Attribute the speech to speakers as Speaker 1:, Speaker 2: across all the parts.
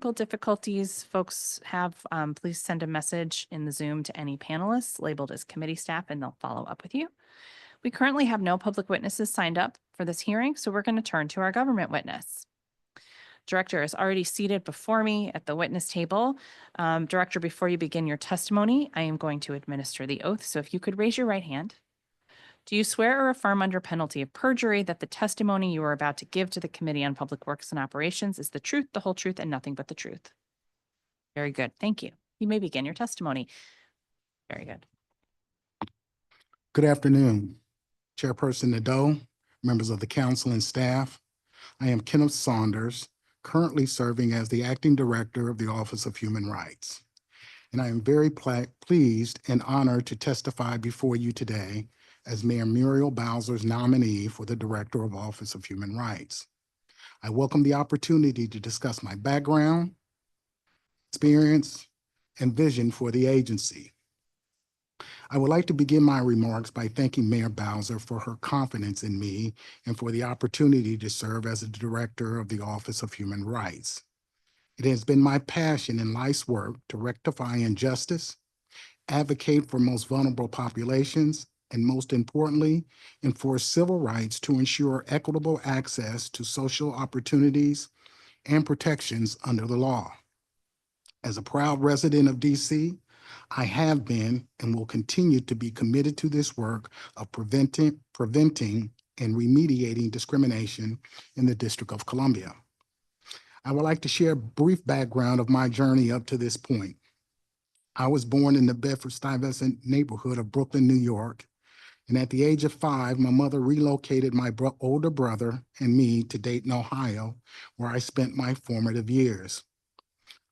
Speaker 1: difficulties folks have, please send a message in the Zoom to any panelists labeled as committee staff, and they'll follow up with you. We currently have no public witnesses signed up for this hearing, so we're going to turn to our government witness. Director is already seated before me at the witness table. Director, before you begin your testimony, I am going to administer the oath. So if you could raise your right hand. Do you swear or affirm under penalty of perjury that the testimony you are about to give to the Committee on Public Works and Operations is the truth, the whole truth, and nothing but the truth? Very good. Thank you. You may begin your testimony. Very good.
Speaker 2: Good afternoon, Chairperson Nadeau, members of the council and staff. I am Kenneth Saunders, currently serving as the Acting Director of the Office of Human Rights. And I am very pleased and honored to testify before you today as Mayor Muriel Bowser's nominee for the Director of Office of Human Rights. I welcome the opportunity to discuss my background, experience, and vision for the agency. I would like to begin my remarks by thanking Mayor Bowser for her confidence in me and for the opportunity to serve as the Director of the Office of Human Rights. It has been my passion in life's work to rectify injustice, advocate for most vulnerable populations, and most importantly, enforce civil rights to ensure equitable access to social opportunities and protections under the law. As a proud resident of DC, I have been and will continue to be committed to this work of preventing and remediating discrimination in the District of Columbia. I would like to share a brief background of my journey up to this point. I was born in the Bedford-Stuyvesant neighborhood of Brooklyn, New York, and at the age of 5, my mother relocated my older brother and me to Dayton, Ohio, where I spent my formative years.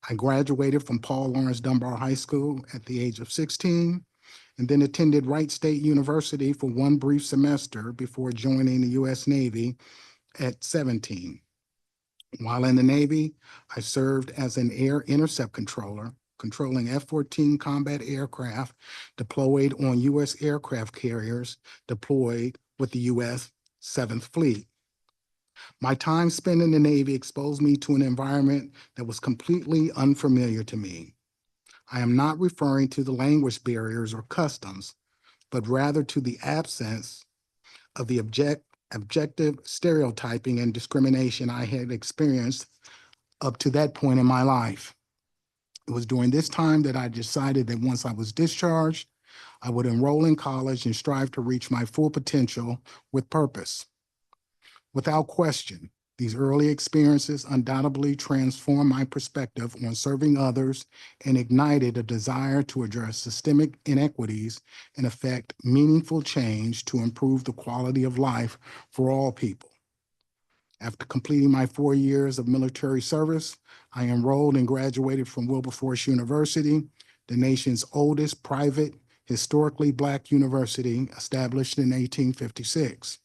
Speaker 2: I graduated from Paul Laurence Dunbar High School at the age of 16, and then attended Wright State University for one brief semester before joining the U.S. Navy at 17. While in the Navy, I served as an air intercept controller, controlling F-14 combat aircraft deployed on U.S. aircraft carriers deployed with the U.S. 7th Fleet. My time spent in the Navy exposed me to an environment that was completely unfamiliar to me. I am not referring to the language barriers or customs, but rather to the absence of the objective stereotyping and discrimination I had experienced up to that point in my life. It was during this time that I decided that once I was discharged, I would enroll in college and strive to reach my full potential with purpose. Without question, these early experiences undoubtedly transformed my perspective on serving others and ignited a desire to address systemic inequities and effect meaningful change to improve the quality of life for all people. After completing my 4 years of military service, I enrolled and graduated from Wilberforce University, the nation's oldest private, historically Black university established in 1856.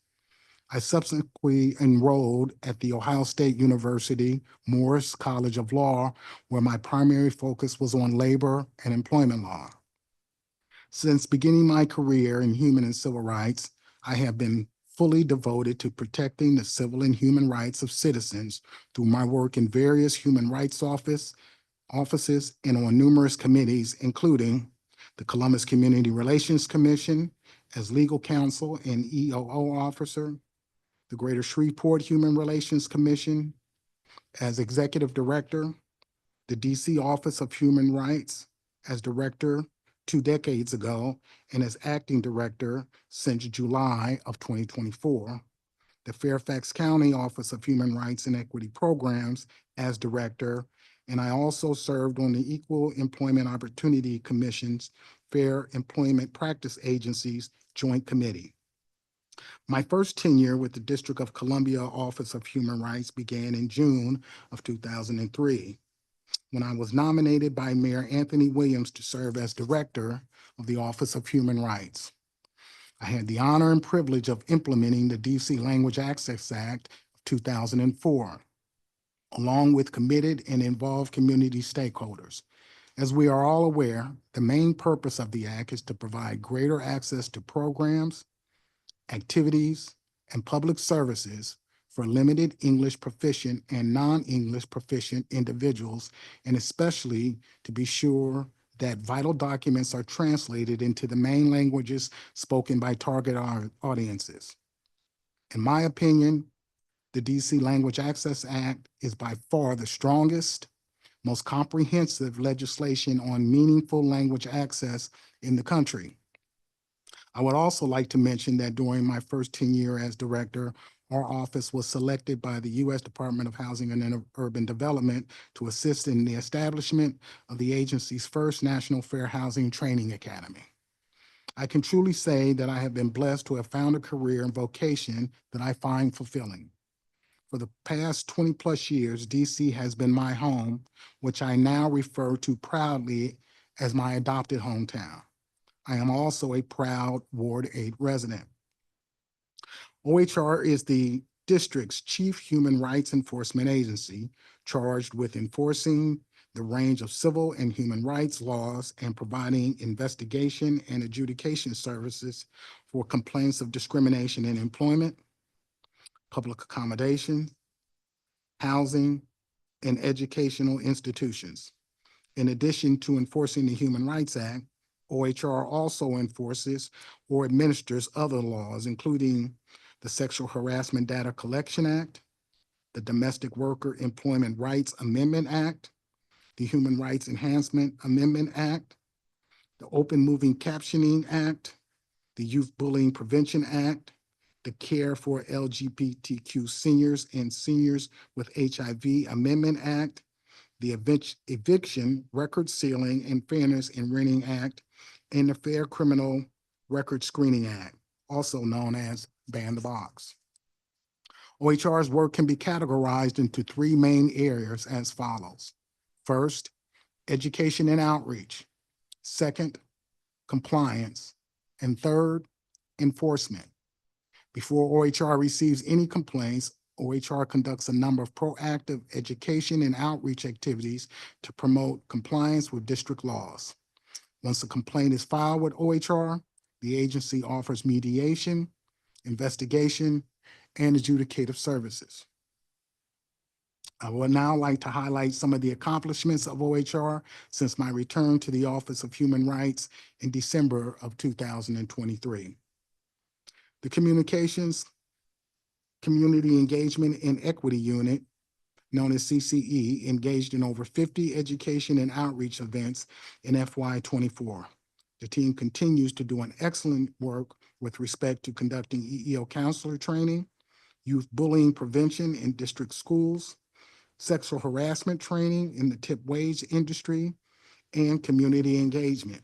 Speaker 2: I subsequently enrolled at the Ohio State University Morris College of Law, where my primary focus was on labor and employment law. Since beginning my career in human and civil rights, I have been fully devoted to protecting the civil and human rights of citizens through my work in various human rights offices and on numerous committees, including the Columbus Community Relations Commission as legal counsel and EOO officer, the Greater Shreveport Human Relations Commission as executive director, the DC Office of Human Rights as director 2 decades ago, and as acting director since July of 2024, the Fairfax County Office of Human Rights and Equity Programs as director, and I also served on the Equal Employment Opportunity Commission's Fair Employment Practice Agency's Joint Committee. My first tenure with the District of Columbia Office of Human Rights began in June of 2003, when I was nominated by Mayor Anthony Williams to serve as Director of the Office of Human Rights. I had the honor and privilege of implementing the DC Language Access Act of 2004, along with committed and involved community stakeholders. As we are all aware, the main purpose of the act is to provide greater access to programs, activities, and public services for limited English proficient and non-English proficient individuals, and especially to be sure that vital documents are translated into the main languages spoken by target audiences. In my opinion, the DC Language Access Act is by far the strongest, most comprehensive legislation on meaningful language access in the country. I would also like to mention that during my first tenure as director, our office was selected by the U.S. Department of Housing and Urban Development to assist in the establishment of the agency's first National Fair Housing Training Academy. I can truly say that I have been blessed to have found a career and vocation that I find fulfilling. For the past 20+ years, DC has been my home, which I now refer to proudly as my adopted hometown. I am also a proud Ward 8 resident. OHR is the district's chief human rights enforcement agency charged with enforcing the range of civil and human rights laws and providing investigation and adjudication services for complaints of discrimination in employment, public accommodation, housing, and educational institutions. In addition to enforcing the Human Rights Act, OHR also enforces or administers other laws, including the Sexual Harassment Data Collection Act, the Domestic Worker Employment Rights Amendment Act, the Human Rights Enhancement Amendment Act, the Open Moving Captioning Act, the Youth Bullying Prevention Act, the Care for LGBTQ Seniors and Seniors with HIV Amendment Act, the Eviction, Record Sealing, and Fairness in Renting Act, and the Fair Criminal Record Screening Act, also known as Ban the Box. OHR's work can be categorized into three main areas as follows. First, education and outreach. Second, compliance. And third, enforcement. Before OHR receives any complaints, OHR conducts a number of proactive education and outreach activities to promote compliance with district laws. Once a complaint is filed with OHR, the agency offers mediation, investigation, and adjudicative services. I would now like to highlight some of the accomplishments of OHR since my return to the Office of Human Rights in December of 2023. The Communications, Community Engagement and Equity Unit, known as CCE, engaged in over 50 education and outreach events in FY24. The team continues to do an excellent work with respect to conducting EEO counselor training, youth bullying prevention in district schools, sexual harassment training in the tip wage industry, and community engagement.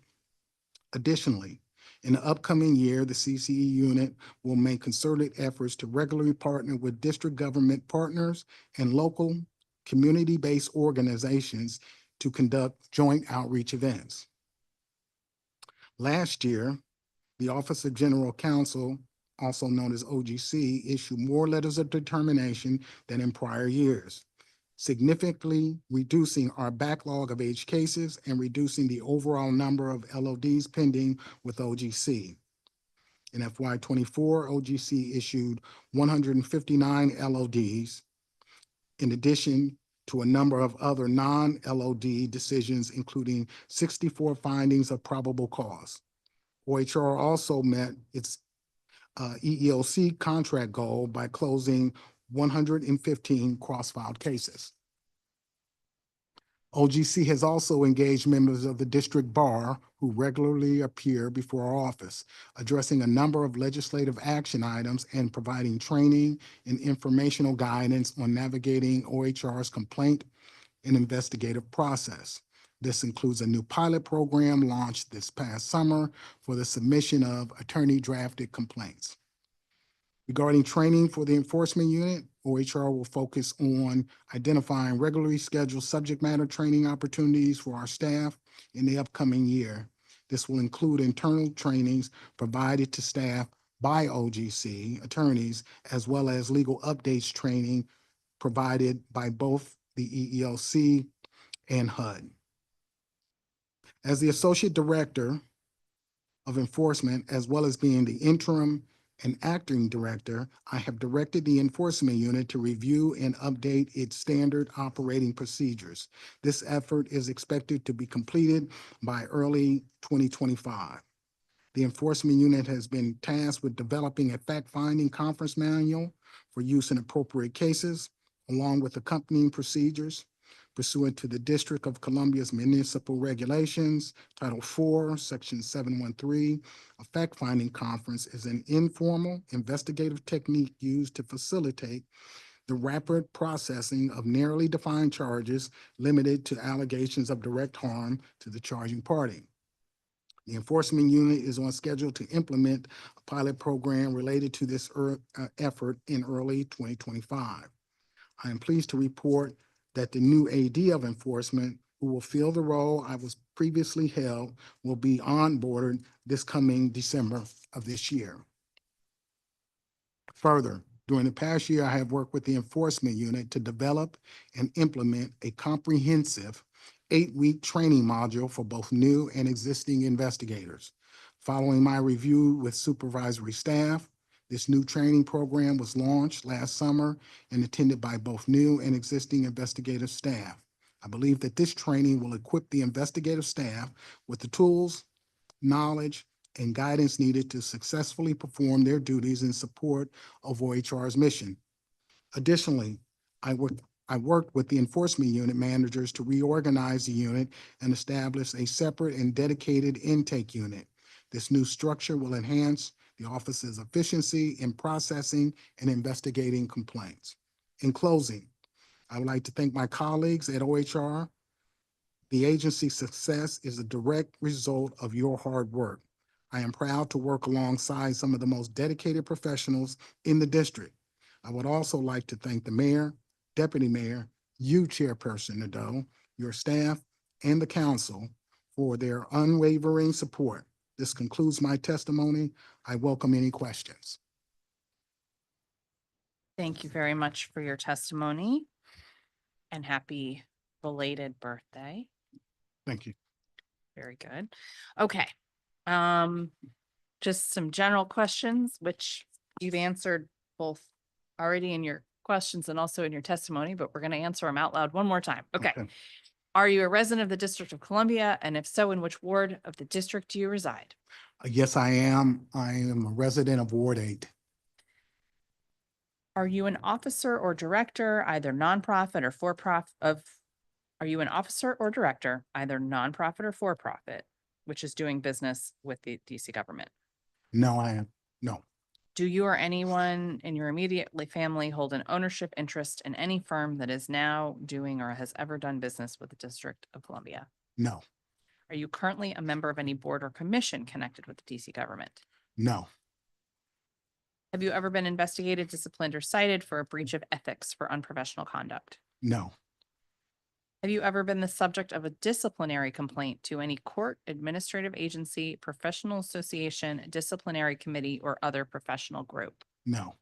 Speaker 2: Additionally, in the upcoming year, the CCE unit will make concerted efforts to regularly partner with district government partners and local community-based organizations to conduct joint outreach events. Last year, the Office of General Counsel, also known as OGC, issued more letters of determination than in prior years, significantly reducing our backlog of aged cases and reducing the overall number of LODs pending with OGC. In FY24, OGC issued 159 LODs, in addition to a number of other non-LOD decisions, including 64 findings of probable cause. OHR also met its EEOC contract goal by closing 115 cross-filed cases. OGC has also engaged members of the district bar who regularly appear before our office, addressing a number of legislative action items and providing training and informational guidance on navigating OHR's complaint and investigative process. This includes a new pilot program launched this past summer for the submission of attorney-drafted complaints. Regarding training for the enforcement unit, OHR will focus on identifying regularly scheduled subject matter training opportunities for our staff in the upcoming year. This will include internal trainings provided to staff by OGC attorneys, as well as legal updates training provided by both the EEOC and HUD. As the Associate Director of Enforcement, as well as being the interim and acting director, I have directed the enforcement unit to review and update its standard operating procedures. This effort is expected to be completed by early 2025. The enforcement unit has been tasked with developing a fact-finding conference manual for use in appropriate cases, along with accompanying procedures pursuant to the District of Columbia's municipal regulations, Title IV, Section 713. A fact-finding conference is an informal investigative technique used to facilitate the rapid processing of narrowly defined charges limited to allegations of direct harm to the charging party. The enforcement unit is on schedule to implement a pilot program related to this effort in early 2025. I am pleased to report that the new AD of enforcement, who will fill the role I was previously held, will be onboarded this coming December of this year. Further, during the past year, I have worked with the enforcement unit to develop and implement a comprehensive 8-week training module for both new and existing investigators. Following my review with supervisory staff, this new training program was launched last summer and attended by both new and existing investigative staff. I believe that this training will equip the investigative staff with the tools, knowledge, and guidance needed to successfully perform their duties in support of OHR's mission. Additionally, I worked with the enforcement unit managers to reorganize the unit and establish a separate and dedicated intake unit. This new structure will enhance the office's efficiency in processing and investigating complaints. In closing, I would like to thank my colleagues at OHR. The agency's success is a direct result of your hard work. I am proud to work alongside some of the most dedicated professionals in the district. I would also like to thank the mayor, deputy mayor, you, Chairperson Nadeau, your staff, and the council for their unwavering support. This concludes my testimony. I welcome any questions.
Speaker 1: Thank you very much for your testimony and happy belated birthday.
Speaker 2: Thank you.
Speaker 1: Very good. Okay. Just some general questions, which you've answered both already in your questions and also in your testimony, but we're going to answer them out loud one more time. Okay. Are you a resident of the District of Columbia? And if so, in which ward of the district do you reside?
Speaker 2: Yes, I am. I am a resident of Ward 8.
Speaker 1: Are you an officer or director, either nonprofit or for-profit are you an officer or director, either nonprofit or for-profit, which is doing business with the DC government?
Speaker 2: No, I am. No.
Speaker 1: Do you or anyone in your immediate family hold an ownership interest in any firm that is now doing or has ever done business with the District of Columbia?
Speaker 2: No.
Speaker 1: Are you currently a member of any board or commission connected with the DC government?
Speaker 2: No.
Speaker 1: Have you ever been investigated, disciplined, or cited for a breach of ethics for unprofessional conduct?
Speaker 2: No.
Speaker 1: Have you ever been the subject of a disciplinary complaint to any court, administrative agency, professional association, disciplinary committee, or other professional group?
Speaker 2: No.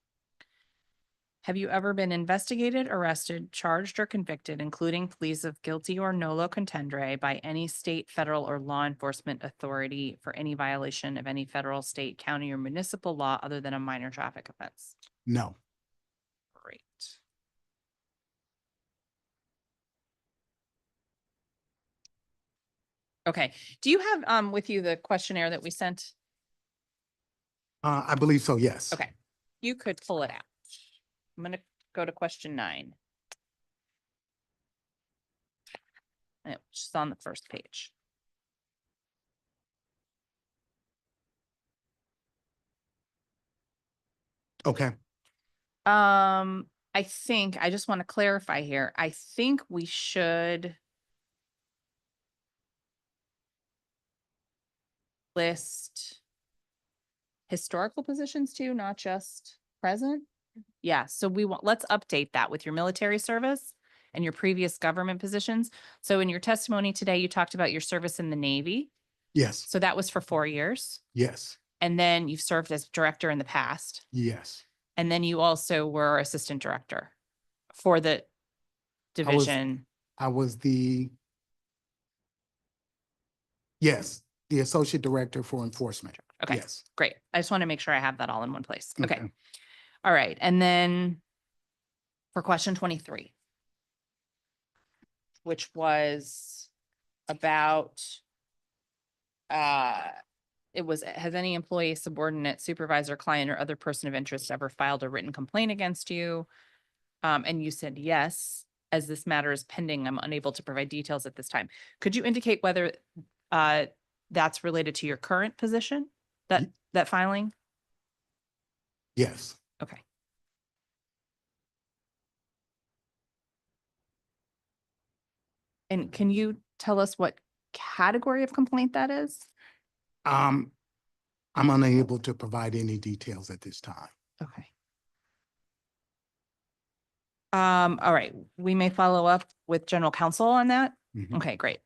Speaker 1: Have you ever been investigated, arrested, charged, or convicted, including pleas of guilty or nolo contendere by any state, federal, or law enforcement authority for any violation of any federal, state, county, or municipal law other than a minor traffic offense?
Speaker 2: No.
Speaker 1: Great. Okay. Do you have with you the questionnaire that we sent?
Speaker 2: I believe so, yes.
Speaker 1: Okay. You could pull it out. I'm going to go to question 9. Which is on the first page.
Speaker 2: Okay.
Speaker 1: I just want to clarify here. I think we should list historical positions too, not just present. Yeah, so let's update that with your military service and your previous government positions. So in your testimony today, you talked about your service in the Navy.
Speaker 2: Yes.
Speaker 1: So that was for 4 years.
Speaker 2: Yes.
Speaker 1: And then you've served as director in the past.
Speaker 2: Yes.
Speaker 1: And then you also were assistant director for the division.
Speaker 2: I was the associate director for enforcement.
Speaker 1: Okay,
Speaker 2: Yes.
Speaker 1: great. I just want to make sure I have that all in one place. Okay.
Speaker 2: Okay.
Speaker 1: All right. And then for question 23, which was about, it was, has any employee, subordinate, supervisor, client, or other person of interest ever filed a written complaint against you? And you said yes. As this matter is pending, I'm unable to provide details at this time. Could you indicate whether that's related to your current position, that filing?
Speaker 2: Yes.
Speaker 1: Okay. And can you tell us what category of complaint that is?
Speaker 2: I'm unable to provide any details at this time.
Speaker 1: Okay. All right, we may follow up with general counsel on that.
Speaker 2: Mhm.
Speaker 1: Okay, great.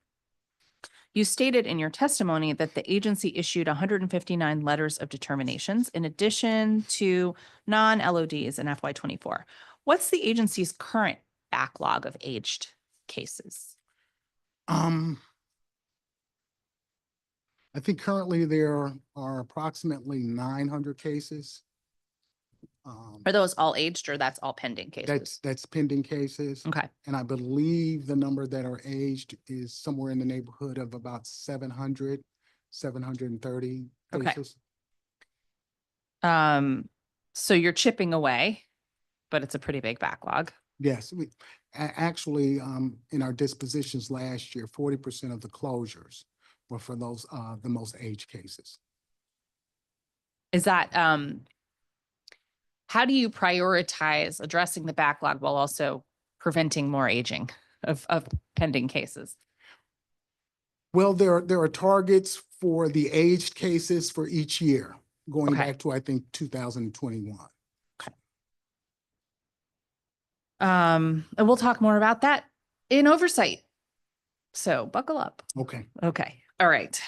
Speaker 1: You stated in your testimony that the agency issued 159 letters of determinations in addition to non-LODs in FY '24. What's the agency's current backlog of aged cases?
Speaker 2: I think currently there are approximately 900 cases.
Speaker 1: Are those all aged or that's all pending cases?
Speaker 2: That's pending cases.
Speaker 1: Okay,
Speaker 2: And I believe the number that are aged is somewhere in the neighborhood of about 700, 730
Speaker 1: Okay.
Speaker 2: cases.
Speaker 1: So you're chipping away, but it's a pretty big backlog.
Speaker 2: Yes, actually, in our dispositions last year, 40% of the closures were for those, the most aged cases.
Speaker 1: Is that, how do you prioritize addressing the backlog while also preventing more aging of pending cases?
Speaker 2: Well, there are targets for the aged cases for each year, going
Speaker 1: Okay.
Speaker 2: back to, I think, 2021.
Speaker 1: And we'll talk more about that in oversight. So buckle up.
Speaker 2: Okay.
Speaker 1: Okay. All right.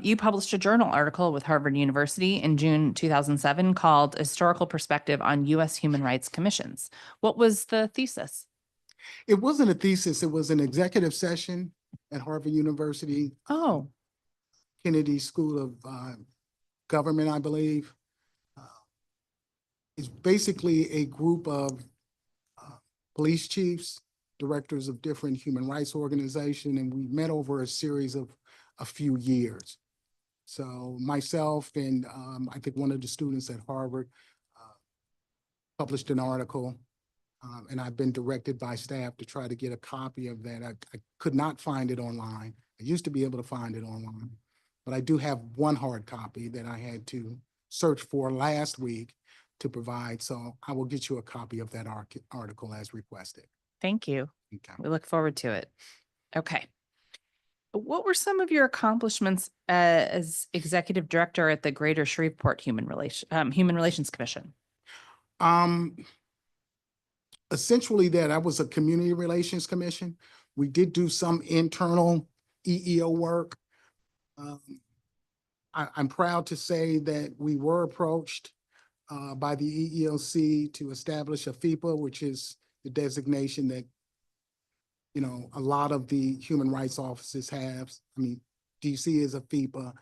Speaker 1: You published a journal article with Harvard University in June 2007 called Historical Perspective on U.S. Human Rights Commissions. What was the thesis?
Speaker 2: It wasn't a thesis, it was an executive session at Harvard University.
Speaker 1: Oh,
Speaker 2: Kennedy School of Government, I believe. It's basically a group of police chiefs, directors of different human rights organizations, and we met over a series of a few years. So myself and I think one of the students at Harvard published an article, and I've been directed by staff to try to get a copy of that. I could not find it online. I used to be able to find it online, but I do have one hard copy that I had to search for last week to provide. So I will get you a copy of that article as requested.
Speaker 1: thank you.
Speaker 2: Okay.
Speaker 1: We look forward to it. Okay. What were some of your accomplishments as executive director at the Greater Shreveport Human Relations Commission?
Speaker 2: Essentially that I was a community relations commission. We did do some internal EEO work. I'm proud to say that we were approached by the EEOC to establish a FIPA, which is the designation that, you know, a lot of the human rights offices have. I mean, DC is a FIPA,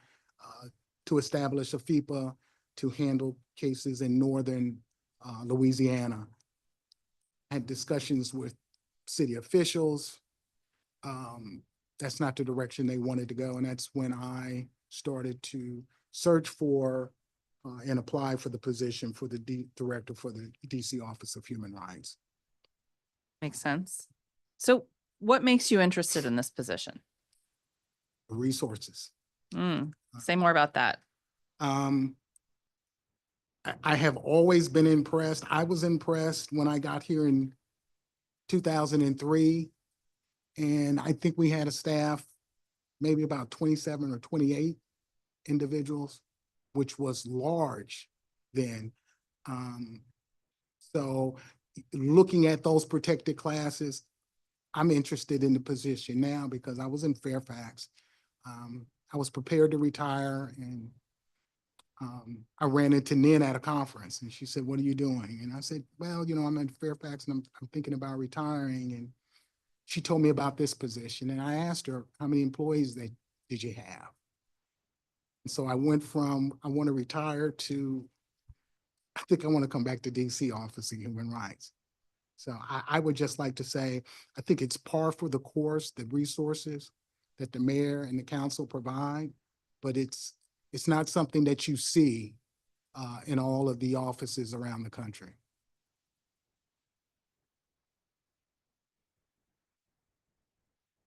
Speaker 2: to establish a FIPA to handle cases in northern Louisiana. Had discussions with city officials. That's not the direction they wanted to go. And that's when I started to search for and apply for the position for the director for the DC Office of Human Rights.
Speaker 1: Makes sense. So what makes you interested in this position?
Speaker 2: Resources.
Speaker 1: Say more about that.
Speaker 2: I have always been impressed. I was impressed when I got here in 2003. And I think we had a staff, maybe about 27 or 28 individuals, which was large then. So looking at those protected classes, I'm interested in the position now because I was in Fairfax. I was prepared to retire, and I ran into Nin at a conference, and she said, "What are you doing?" And I said, "Well, you know, I'm in Fairfax and I'm thinking about retiring." And she told me about this position, and I asked her, "How many employees did you have?" So I went from, I want to retire to, I think I want to come back to DC Office of Human Rights. So I would just like to say, I think it's par for the course, the resources that the mayor and the council provide, but it's not something that you see in all of the offices around the country.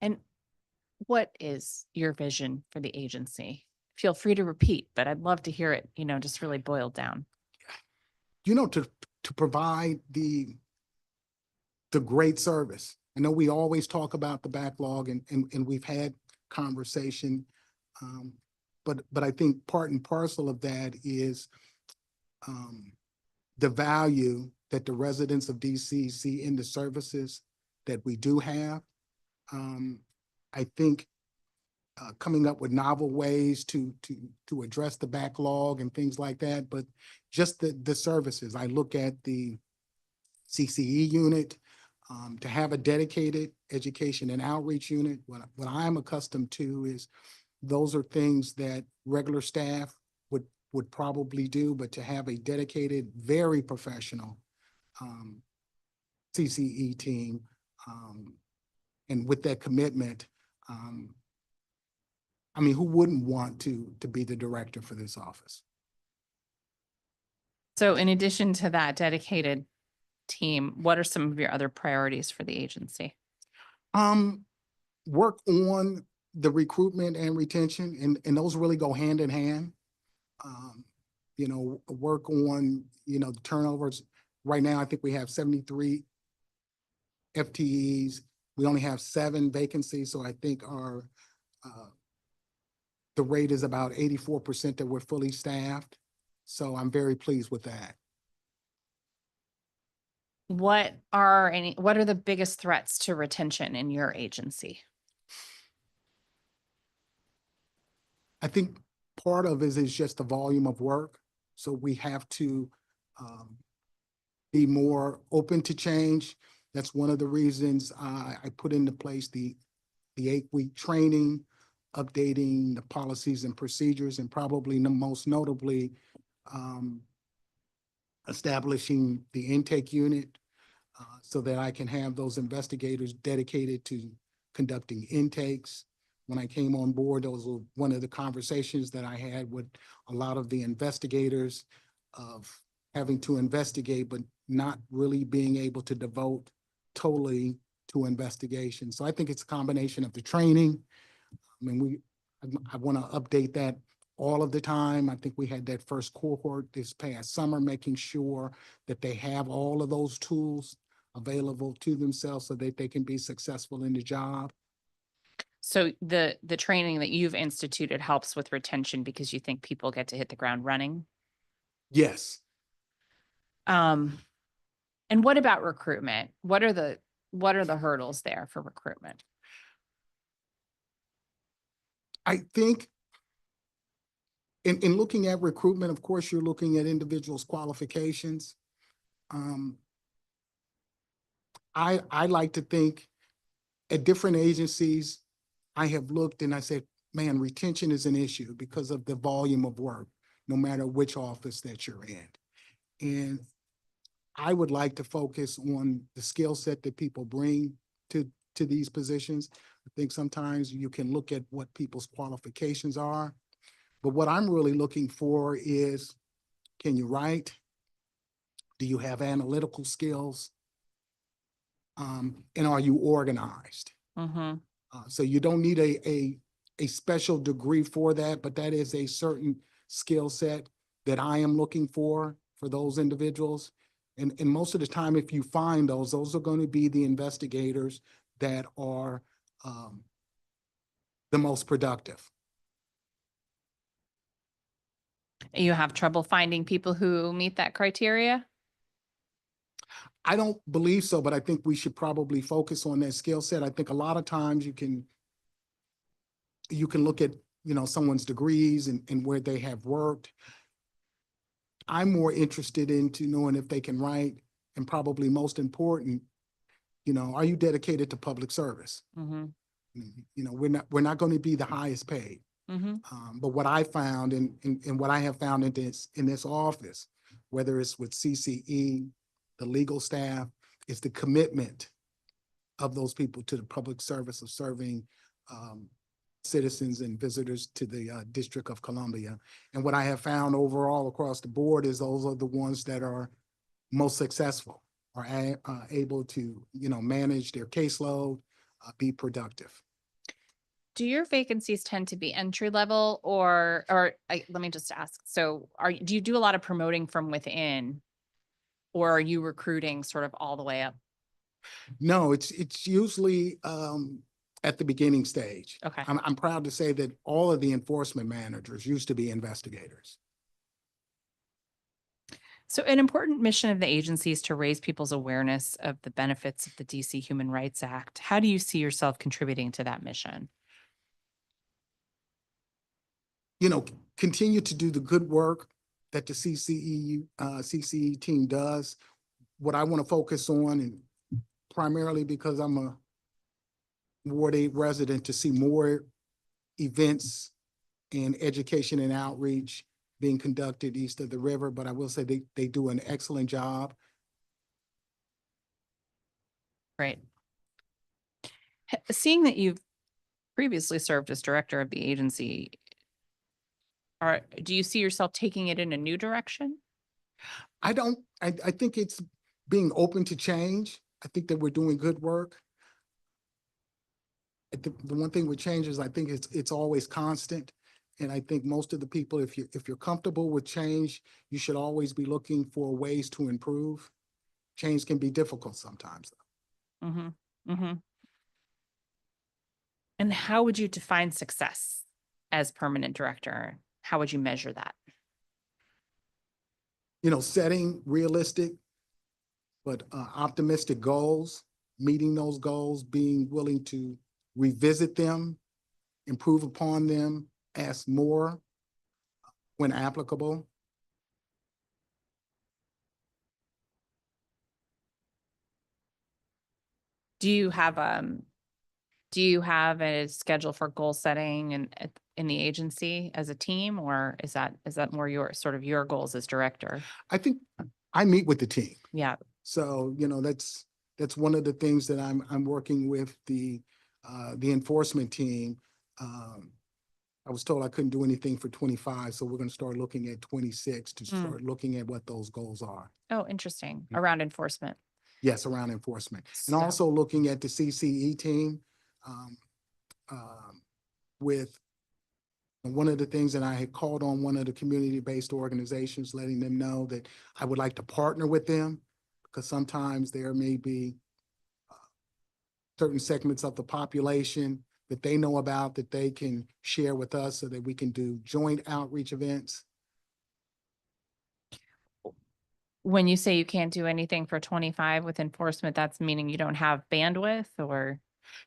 Speaker 1: And what is your vision for the agency? Feel free to repeat, but I'd love to hear it, just really boiled down.
Speaker 2: To provide the great service. I know we always talk about the backlog and we've had conversation. But I think part and parcel of that is the value that the residents of DC see in the services that we do have. I think coming up with novel ways to address the backlog and things like that, but just the services. I look at the CCE unit, to have a dedicated education and outreach unit. What I'm accustomed to is those are things that regular staff would probably do, but to have a dedicated, very professional CCE team, and with that commitment, I mean, who wouldn't want to be the director for this office?
Speaker 1: So in addition to that dedicated team, what are some of your other priorities for the agency?
Speaker 2: Work on the recruitment and retention, and those really go hand in hand. Work on, the turnovers. Right now, I think we have 73 FTEs. We only have 7 vacancies, so I think our the rate is about 84% that we're fully staffed. So I'm very pleased with that.
Speaker 1: What are the biggest threats to retention in your agency?
Speaker 2: I think part of it is just the volume of work. So we have to be more open to change. That's one of the reasons I put into place the 8-week training, updating the policies and procedures, and probably most notably establishing the intake unit so that I can have those investigators dedicated to conducting intakes. When I came on board, those were one of the conversations that I had with a lot of the investigators of having to investigate, but not really being able to devote totally to investigation. So I think it's a combination of the training. I mean, I want to update that all of the time. I think we had that first cohort this past summer, making sure that they have all of those tools available to themselves so that they can be successful in the job.
Speaker 1: So the training that you've instituted helps with retention because you think people get to hit the ground running?
Speaker 2: Yes.
Speaker 1: And what about recruitment? What are the hurdles there for recruitment?
Speaker 2: I think in looking at recruitment, of course, you're looking at individuals' qualifications. I like to think at different agencies, I have looked and I said, man, retention is an issue because of the volume of work, no matter which office that you're in. And I would like to focus on the skill set that people bring to these positions. I think sometimes you can look at what people's qualifications are, but what I'm really looking for is, can you write? Do you have analytical skills? And are you organized?
Speaker 1: Mm-hmm.
Speaker 2: So you don't need a special degree for that, but that is a certain skill set that I am looking for those individuals. And most of the time, if you find those are going to be the investigators that are the most productive.
Speaker 1: You have trouble finding people who meet that criteria?
Speaker 2: I don't believe so, but I think we should probably focus on that skill set. I think a lot of times you can look at, someone's degrees and where they have worked. I'm more interested into knowing if they can write, and probably most important, are you dedicated to public service?
Speaker 1: Mm-hmm.
Speaker 2: We're not going to be the highest paid. But what I found and what I have found in this office, whether it's with CCE, the legal staff, is the commitment of those people to the public service of serving citizens and visitors to the District of Columbia. And what I have found overall across the board is those are the ones that are most successful, are able to, manage their caseload, be productive.
Speaker 1: Do your vacancies tend to be entry level or let me just ask, so do you do a lot of promoting from within? Or are you recruiting sort of all the way up?
Speaker 2: No, it's usually at the beginning stage.
Speaker 1: Okay.
Speaker 2: I'm proud to say that all of the enforcement managers used to be investigators.
Speaker 1: So an important mission of the agency is to raise people's awareness of the benefits of the DC Human Rights Act. How do you see yourself contributing to that mission?
Speaker 2: Continue to do the good work that the CCE team does. What I want to focus on, and primarily because I'm a Ward 8 resident, to see more events and education and outreach being conducted east of the river. But I will say they do an excellent job.
Speaker 1: Right. Seeing that you've previously served as director of the agency, do you see yourself taking it in a new direction?
Speaker 2: I think it's being open to change. I think that we're doing good work. The one thing with change is I think it's always constant. And I think most of the people, if you're comfortable with change, you should always be looking for ways to improve. Change can be difficult sometimes, though.
Speaker 1: Mm-hmm. Mm-hmm. And how would you define success as permanent director? How would you measure that?
Speaker 2: Setting realistic but optimistic goals, meeting those goals, being willing to revisit them, improve upon them, ask more when applicable.
Speaker 1: Do you have a schedule for goal setting and in the agency as a team, or is that more your sort of your goals as director?
Speaker 2: I think I meet with the team.
Speaker 1: Yeah.
Speaker 2: So, that's one of the things that I'm working with the enforcement team. I was told I couldn't do anything for 25, so we're going to start looking at 26 to start looking at what those goals are.
Speaker 1: Oh, interesting. Around enforcement.
Speaker 2: Yes, around enforcement. And
Speaker 1: So-
Speaker 2: also looking at the CCE team with one of the things that I had called on one of the community-based organizations, letting them know that I would like to partner with them, because sometimes there may be certain segments of the population that they know about that they can share with us so that we can do joint outreach events.
Speaker 1: When you say you can't do anything for 25 with enforcement, that's meaning you don't have bandwidth, or?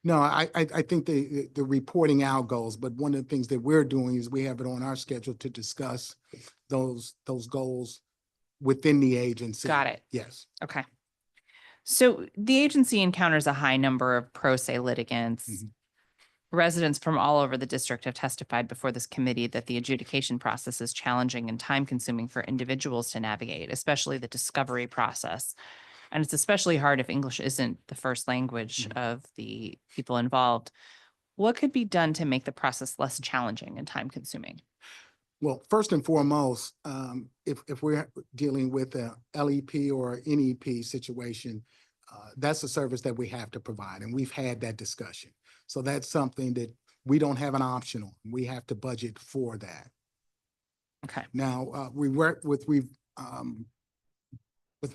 Speaker 2: No, I think the reporting out goals, but one of the things that we're doing is we have it on our schedule to discuss those goals within the agency.
Speaker 1: Got it.
Speaker 2: Yes.
Speaker 1: Okay. So the agency encounters a high number of pro se litigants.
Speaker 2: Mhm.
Speaker 1: Residents from all over the district have testified before this committee that the adjudication process is challenging and time consuming for individuals to navigate, especially the discovery process. And it's especially hard if English isn't the first language of the people involved. What could be done to make the process less challenging and time consuming?
Speaker 2: Well, first and foremost, if we're dealing with a LEP or NEP situation, that's a service that we have to provide, and we've had that discussion. So that's something that we don't have an option on. We have to budget for that.
Speaker 1: Okay.
Speaker 2: Now, we work with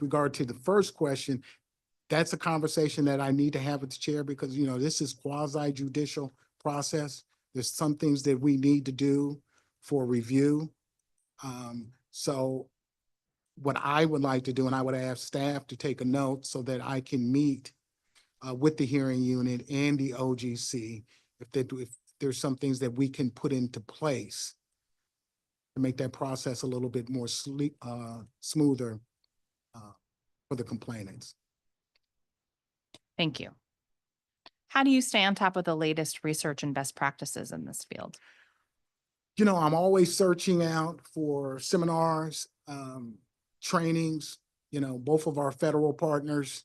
Speaker 2: regard to the first question, that's a conversation that I need to have with the chair because, this is quasi judicial process. There's some things that we need to do for review. So what I would like to do, and I would ask staff to take a note so that I can meet with the hearing unit and the OGC if there's some things that we can put into place to make that process a little bit more smoother for the complainants.
Speaker 1: Thank you. How do you stay on top of the latest research and best practices in this field?
Speaker 2: I'm always searching out for seminars, trainings. Both of our federal partners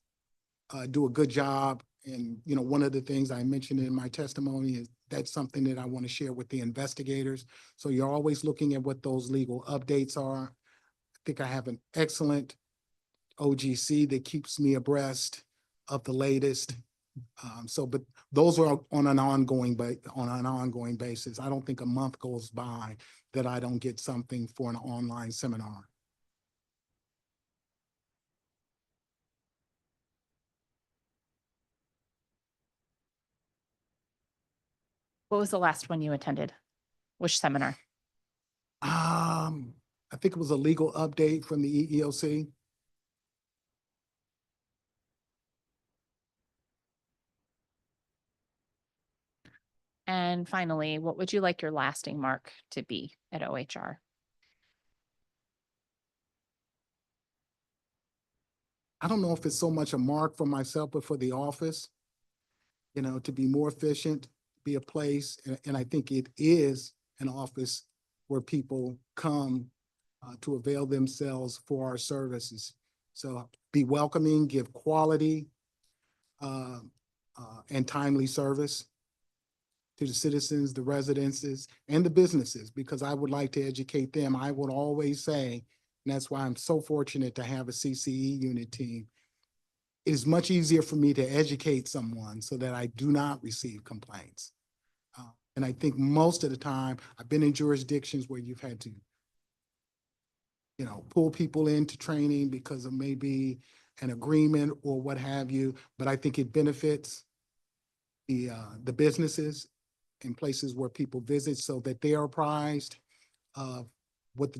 Speaker 2: do a good job. And, one of the things I mentioned in my testimony is that's something that I want to share with the investigators. So you're always looking at what those legal updates are. I think I have an excellent OGC that keeps me abreast of the latest. But those are on an ongoing basis. I don't think a month goes by that I don't get something for an online seminar.
Speaker 1: What was the last one you attended? Which seminar?
Speaker 2: I think it was a legal update from the EEOC.
Speaker 1: And finally, what would you like your lasting mark to be at OHR?
Speaker 2: I don't know if it's so much a mark for myself, but for the office, to be more efficient, be a place, and I think it is an office where people come to avail themselves for our services. So be welcoming, give quality and timely service to the citizens, the residences, and the businesses, because I would like to educate them. I would always say, and that's why I'm so fortunate to have a CCE unit team. It is much easier for me to educate someone so that I do not receive complaints. And I think most of the time, I've been in jurisdictions where you've had to, pull people into training because of maybe an agreement or what have you. But I think it benefits the businesses in places where people visit so that they are apprised of what the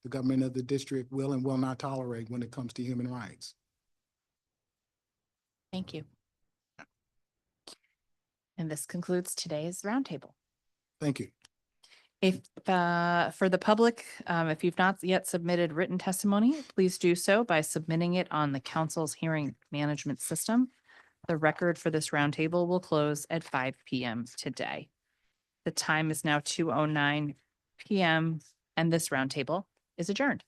Speaker 2: government of the district will and will not tolerate when it comes to human rights.
Speaker 1: Thank you. And this concludes today's roundtable.
Speaker 2: Thank you.
Speaker 1: If for the public, if you've not yet submitted written testimony, please do so by submitting it on the council's hearing management system. The record for this roundtable will close at 5 p.m. today. The time is now 2:09 p.m. and this roundtable is adjourned.